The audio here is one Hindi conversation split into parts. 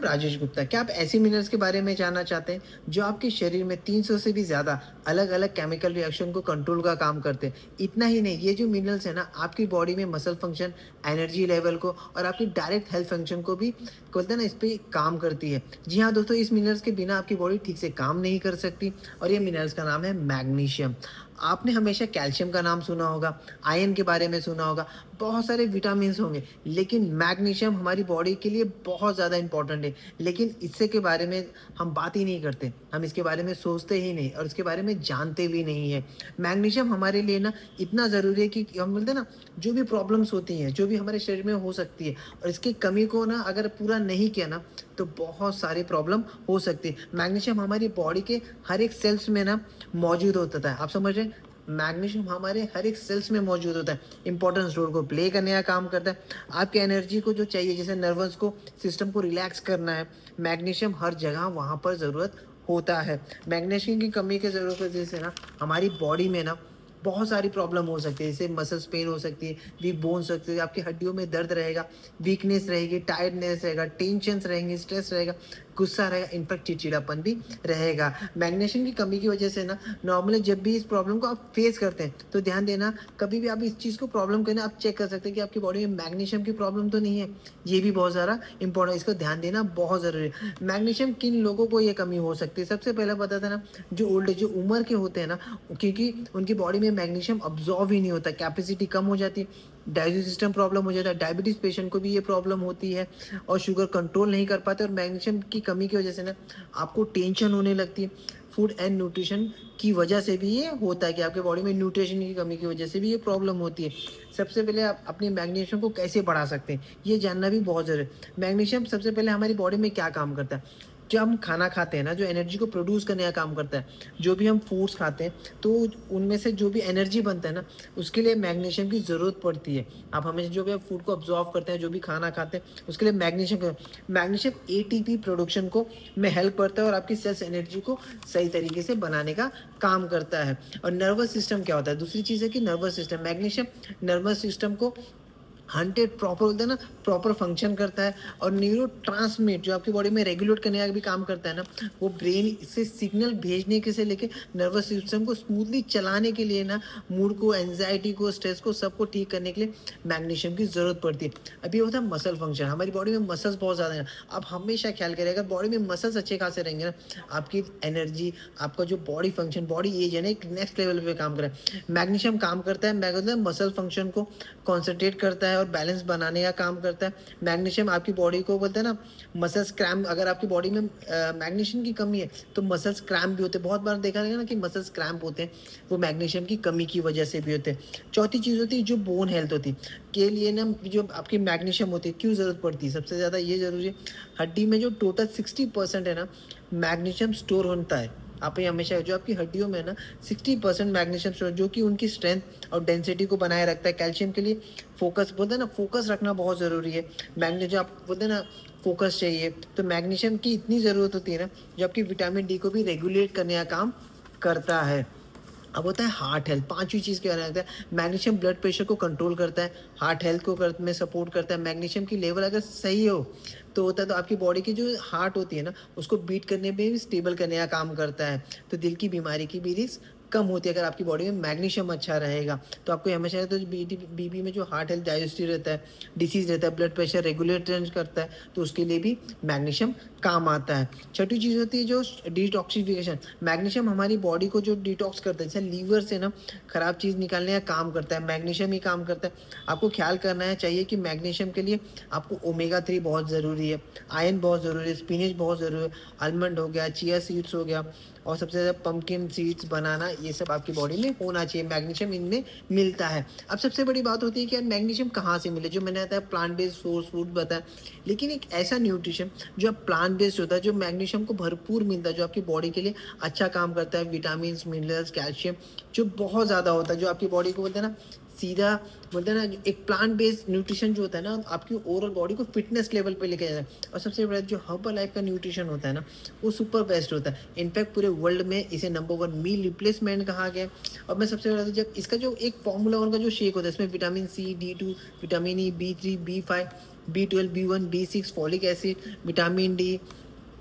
राजेश गुप्ता, क्या आप ऐसे मिनरल्स के बारे में जानना चाहते हैं जो आपके शरीर में 300 से भी ज़्यादा अलग-अलग केमिकल रिएक्शन को कंट्रोल का काम करते हैं? इतना ही नहीं, ये जो मिनरल्स है ना आपकी बॉडी में मसल फंक्शन, एनर्जी लेवल को और आपकी डायरेक्ट हेल्थ फंक्शन को भी बोलते हैं ना इस पे काम करती है। जी हाँ दोस्तों, इस मिनरल्स के बिना आपकी बॉडी ठीक से काम नहीं कर सकती और ये मिनरल्स का नाम है मैग्नीशियम। आपने हमेशा कैल्शियम का नाम सुना होगा, आयरन के बारे में सुना होगा, बहुत सारे विटामिन्स होंगे, लेकिन मैग्नीशियम हमारी बॉडी के लिए बहुत ज़्यादा इंपॉर्टेंट है। लेकिन इससे के बारे में हम बात ही नहीं करते, हम इसके बारे में सोचते ही नहीं और इसके बारे में जानते भी नहीं है। मैग्नीशियम हमारे लिए ना इतना ज़रूरी है कि हम बोलते हैं ना, जो भी प्रॉब्लम्स होती हैं, जो भी हमारे शरीर में हो सकती है और इसकी कमी को ना अगर पूरा नहीं किया ना, तो बहुत सारी प्रॉब्लम हो सकती है। मैग्नीशियम हमारी बॉडी के हर एक सेल्स में ना मौजूद होता था। आप समझ रहे हैं? मैग्नीशियम हमारे हर एक सेल्स में मौजूद होता है, इंपॉर्टेंस रोल को प्ले करने का काम करता है। आपके एनर्जी को जो चाहिए, जैसे नर्वस को सिस्टम को रिलैक्स करना है, मैग्नीशियम हर जगह वहाँ पर ज़रूरत होता है। मैग्नीशियम की कमी की ज़रूरत की वजह से ना हमारी बॉडी में ना बहुत सारी प्रॉब्लम हो सकती है, जैसे मसल्स पेन हो सकती है, वीक बोन्स हो सकती है, आपकी हड्डियों में दर्द रहेगा, वीकनेस रहेगी, टायर्डनेस रहेगा, टेंशन्स रहेंगे, स्ट्रेस रहेगा, गुस्सा रहेगा, इनफैक्ट चिड़चिड़ापन भी रहेगा। मैग्नीशियम की कमी की वजह से ना नॉर्मली जब भी इस प्रॉब्लम को आप फेस करते हैं, तो ध्यान देना, कभी भी आप इस चीज़ को प्रॉब्लम करना आप चेक कर सकते हैं कि आपकी बॉडी में मैग्नीशियम की प्रॉब्लम तो नहीं है। ये भी बहुत ज़्यादा इंपॉर्टेंट है, इसको ध्यान देना बहुत ज़रूरी है। मैग्नीशियम किन लोगों को ये कमी हो सकती है? सबसे पहले पता था ना, जो ओल्ड एज, जो उम्र के होते हैं ना, क्योंकि उनकी बॉडी में मैग्नीशियम अब्जॉर्ब ही नहीं होता, कैपेसिटी कम हो जाती है, डाइजेस्टिव सिस्टम प्रॉब्लम हो जाता है, डायबिटीज़ पेशेंट को भी ये प्रॉब्लम होती है और शुगर कंट्रोल नहीं कर पाते और मैग्नीशियम की कमी की वजह से ना आपको टेंशन होने लगती है। फूड एंड न्यूट्रिशन की वजह से भी ये होता है कि आपके बॉडी में न्यूट्रिशन की कमी की वजह से भी ये प्रॉब्लम होती है। सबसे पहले आप अपनी मैग्नीशियम को कैसे बढ़ा सकते हैं, ये जानना भी बहुत ज़रूरी है। मैग्नीशियम सबसे पहले हमारी बॉडी में क्या काम करता है? जब हम खाना खाते हैं ना, जो एनर्जी को प्रोड्यूस करने का काम करता है, जो भी हम फूड्स खाते हैं, तो उनमें से जो भी एनर्जी बनता है ना, उसके लिए मैग्नीशियम की ज़रूरत पड़ती है। आप हमेशा जो भी आप फूड को अब्ज़ॉर्ब करते हैं, जो भी खाना खाते हैं, उसके लिए मैग्नीशियम एटीपी प्रोडक्शन को में हेल्प करता है और आपकी सेल्स एनर्जी को सही तरीके से बनाने का काम करता है। और नर्वस सिस्टम क्या होता है? दूसरी चीज़ है कि nervous system, magnesium nervous system को 100 प्रॉपर बोलते हैं ना, प्रॉपर फंक्शन करता है और न्यूरोट्रांसमिट जो आपकी बॉडी में रेगुलेट करने का भी काम करता है ना, वो ब्रेन से सिग्नल भेजने के से लेके नर्वस सिस्टम को स्मूथली चलाने के लिए ना, मूड को, एंजाइटी को, स्ट्रेस को, सबको ठीक करने के लिए मैग्नीशियम की ज़रूरत पड़ती है। अभी होता है मसल फंक्शन, हमारी बॉडी में मसल्स बहुत ज़्यादा हैं। आप हमेशा ख्याल करें, अगर बॉडी में मसल्स अच्छे खासे रहेंगे ना, आपकी एनर्जी, आपका जो बॉडी फंक्शन, बॉडी एज है ना, एक नेक्स्ट लेवल पे काम करे। मैग्नीशियम काम करता है, मसल फंक्शन को कॉन्संट्रेट करता है और बैलेंस बनाने का काम करता है। मैग्नीशियम आपकी बॉडी को बोलते हैं ना, मसल्स क्रैम्प, अगर आपकी बॉडी में मैग्नीशियम की कमी है तो मसल्स क्रैम्प भी होते हैं। बहुत बार देखा गया ना कि मसल्स क्रैम्प होते हैं, वो मैग्नीशियम की कमी की वजह से भी होते हैं। चौथी चीज़ होती है जो बोन हेल्थ होती है के लिए ना, जो आपकी मैग्नीशियम होती है, क्यों ज़रूरत पड़ती है? सबसे ज़्यादा ये ज़रूरी है, हड्डी में जो टोटल 60% है ना, मैग्नीशियम स्टोर होता है। आप ये हमेशा, जो आपकी हड्डियों में ना 60% मैग्नीशियम स्टोर, जो कि उनकी स्ट्रेंथ और डेंसिटी को बनाए रखता है। कैल्शियम के लिए फोकस बोलते हैं ना, फोकस रखना बहुत ज़रूरी है। मैग्नीशियम, जो आप बोलते हैं ना फोकस चाहिए, तो मैग्नीशियम की इतनी ज़रूरत होती है ना, जो आपकी विटामिन डी को भी रेगुलेट करने का काम करता है। अब होता है हार्ट हेल्थ, पांचवी चीज़ क्या रहता है? मैग्नीशियम ब्लड प्रेशर को कंट्रोल करता है, हार्ट हेल्थ को में सपोर्ट करता है। मैग्नीशियम की लेवल अगर सही हो तो होता है, तो आपकी बॉडी की जो हार्ट होती है ना, उसको बीट करने में भी स्टेबल करने का काम करता है। तो दिल की बीमारी की भी रिस्क कम होती है अगर आपकी बॉडी में मैग्नीशियम अच्छा रहेगा। तो आपको हमेशा, तो बीपी में जो हार्ट हेल्थ, डाइजेस्टिव रहता है, डिसीज रहता है, ब्लड प्रेशर रेगुलेट करता है, तो उसके लिए भी मैग्नीशियम काम आता है। छठी चीज़ होती है जो डिटॉक्सिफिकेशन। मैग्नीशियम हमारी बॉडी को जो डिटॉक्स करता है, जैसे लीवर से ना खराब चीज़ निकालने का काम करता है, मैग्नीशियम ही काम करता है। आपको ख्याल करना है चाहिए कि मैग्नीशियम के लिए आपको ओमेगा 3 बहुत ज़रूरी है, आयरन बहुत ज़रूरी है, स्पिनच बहुत ज़रूरी है, आलमंड हो गया, चिया सीड्स हो गया और सबसे ज़्यादा पंपकिन सीड्स, बनाना, ये सब आपकी बॉडी में होना चाहिए। मैग्नीशियम इनमें मिलता है। अब सबसे बड़ी बात होती है कि यार मैग्नीशियम कहाँ से मिले? जो मैंने बताया प्लांट बेस्ड सोर्स फूड बताया, लेकिन एक ऐसा न्यूट्रिशन जो प्लांट बेस्ड होता है, जो मैग्नीशियम को भरपूर मिलता है, जो आपकी बॉडी के लिए अच्छा काम करता है, विटामिन, मिनरल्स, कैल्शियम जो बहुत ज़्यादा होता है, जो आपकी बॉडी को बोलते हैं ना सीधा बोलते हैं ना एक प्लांट बेस्ड न्यूट्रिशन जो होता है ना आपकी ओवरऑल बॉडी को फिटनेस लेवल पे लेके जाता है। और सबसे बड़ा जो हर्बल लाइफ का न्यूट्रिशन होता है ना वो सुपर बेस्ट होता है। इनफैक्ट पूरे वर्ल्ड में इसे नंबर 1 मील रिप्लेसमेंट कहा गया है। और मैं सबसे बड़ा जब इसका जो एक फॉर्मूला उनका जो शेक होता है इसमें vitamin C, D2, vitamin E, B3, B5, B12, B1, B6, folic acid, vitamin D,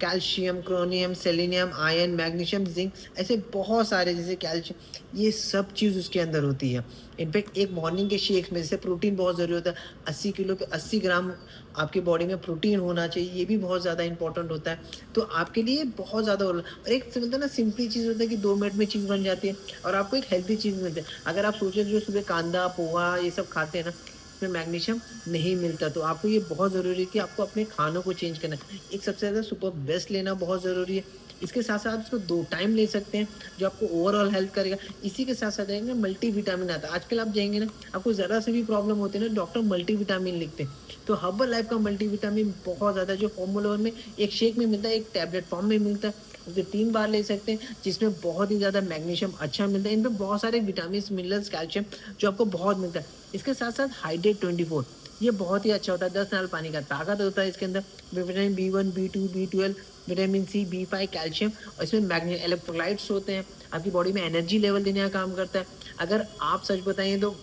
calcium, chromium, selenium, iron, magnesium, zinc, ऐसे बहुत सारे जैसे कैल्शियम, ये सब चीज़ उसके अंदर होती है। इनफैक्ट एक मॉर्निंग के शेक्स में जैसे प्रोटीन बहुत ज़रूरी होता है, 80 किलो पे 80 ग्राम आपकी बॉडी में प्रोटीन होना चाहिए, ये भी बहुत ज़्यादा इंपॉर्टेंट होता है। तो आपके लिए बहुत ज़्यादा और एक से मिलता है ना सिंपली चीज़ होता है कि 2 मिनट में चीज़ बन जाती है और आपको एक हेल्दी चीज़ मिलती है। अगर आप सोचें जो सुबह कांदा, पोहा ये सब खाते हैं ना, इसमें मैग्नीशियम नहीं मिलता, तो आपको ये बहुत ज़रूरी है कि आपको अपने खानों को चेंज करना है। एक सबसे ज़्यादा सुपर बेस्ट लेना बहुत ज़रूरी है। इसके साथ-साथ आप इसको 2 टाइम ले सकते हैं, जो आपको ओवरऑल हेल्प करेगा। इसी के साथ-साथ जाएँगे मल्टीविटामिन आता है। आजकल आप जाएँगे ना, आपको ज़रा सी भी प्रॉब्लम होती है ना, डॉक्टर मल्टीविटामिन लिखते हैं। तो हर्बल लाइफ का मल्टीविटामिन बहुत ज़्यादा जो फॉर्मूला 1 में एक शेक में मिलता है, एक टैबलेट फॉर्म में मिलता है। उसे 3 बार ले सकते हैं, जिसमें बहुत ही ज़्यादा मैग्नीशियम अच्छा मिलता है। इनमें बहुत सारे विटामिन्स, मिनरल्स, कैल्शियम जो आपको बहुत मिलता है। इसके साथ-साथ हाइड्रेट 24 ये बहुत ही अच्छा होता है, 10 नाल पानी का ताकत होता है इसके अंदर। Vitamin B1, B2, B12, vitamin C, B5, calcium और इसमें इलेक्ट्रोलाइट्स होते हैं, आपकी बॉडी में एनर्जी लेवल देने का काम करता है। अगर आप सच बताएँ तो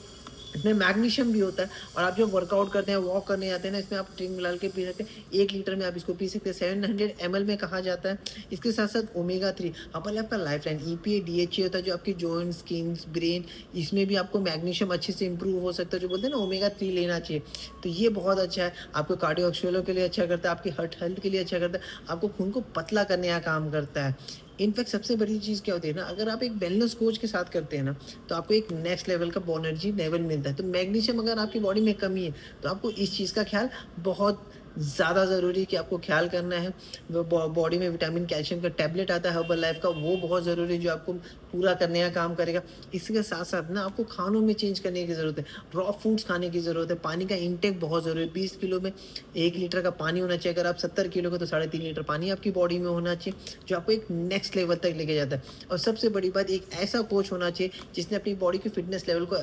इसमें मैग्नीशियम भी होता है और आप जब वर्कआउट करते हैं, वॉक करने जाते हैं ना, इसमें आप ड्रिंक मिला के पी सकते हैं। 1 लीटर में आप इसको पी सकते हैं, 700 ml में कहा जाता है। इसके साथ-साथ ओमेगा 3 हर्बल आपका लाइफलाइन EPA, DHA होता है जो आपकी जॉइंट्स, स्किन्स, ब्रेन इसमें भी आपको मैग्नीशियम अच्छे से इंप्रूव हो सकता है, जो बोलते हैं ना ओमेगा 3 लेना चाहिए। तो ये बहुत अच्छा है, आपको कार्डियोवैस्कुलर के लिए अच्छा करता है, आपकी हार्ट हेल्थ के लिए अच्छा करता है, आपको खून को पतला करने का काम करता है। इनफैक्ट सबसे बड़ी चीज़ क्या होती है ना, अगर आप एक वेलनेस कोच के साथ करते हैं ना, तो आपको एक नेक्स्ट लेवल का एनर्जी लेवल मिलता है। तो मैग्नीशियम अगर आपकी बॉडी में कमी है, तो आपको इस चीज़ का ख़्याल बहुत ज़्यादा ज़रूरी है कि आपको ख़्याल करना है। वो बॉडी में विटामिन, कैल्शियम का टैबलेट आता है हर्बल लाइफ का, वो बहुत ज़रूरी है जो आपको पूरा करने का काम करेगा। इसके साथ-साथ ना आपको खानों में चेंज करने की ज़रूरत है, रॉ फूड्स खाने की ज़रूरत है, पानी का इंटेक बहुत ज़रूरी है। 20 किलो में 1 लीटर का पानी होना चाहिए, अगर आप 70 किलो के तो 3.5 लीटर पानी आपकी बॉडी में होना चाहिए, जो आपको एक नेक्स्ट लेवल तक लेके जाता है। और सबसे बड़ी बात एक ऐसा कोच होना चाहिए जिसने अपनी बॉडी की फिटनेस लेवल को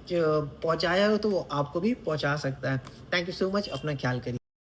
जो पहुँचाया हो तो वो आपको भी पहुँचा सकता है। थैंक यू सो मच, अपना ख़्याल करिए।